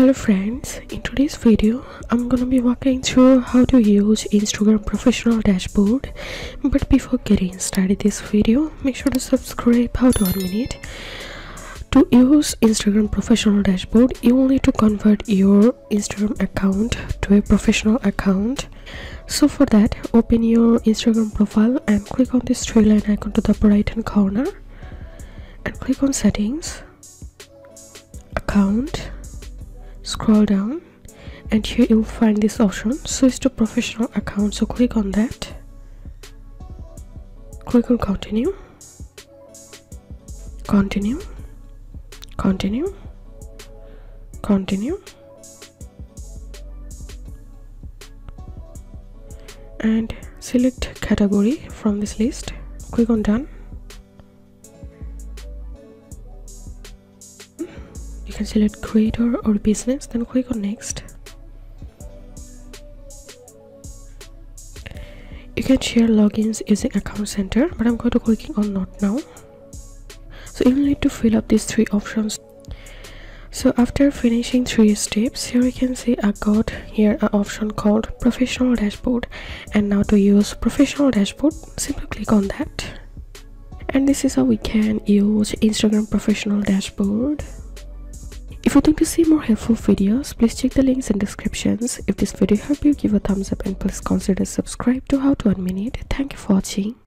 Hello friends, in today's video I'm gonna be walking through how to use Instagram professional dashboard. But before getting started this video, make sure to subscribe. How to 1 minute. To use Instagram professional dashboard, you will need to convert your Instagram account to a professional account. So for that, open your Instagram profile and click on this three line icon to the upper right hand corner and click on settings, account. Scroll down and here you'll find this option, switch to professional account. So click on that, click on continue, continue, continue, continue, and select category from this list. Click on done. You can select creator or business, then click on next. You can share logins using account center, but I'm going to click on not now. So you will need to fill up these three options. So after finishing 3 steps, here you can see I got here an option called professional dashboard, and now to use professional dashboard, simply click on that. And this is how we can use Instagram professional dashboard. If you'd like to see more helpful videos, please check the links in descriptions. If this video helped you, give a thumbs up and please consider subscribe to How to 1 Minute. Thank you for watching.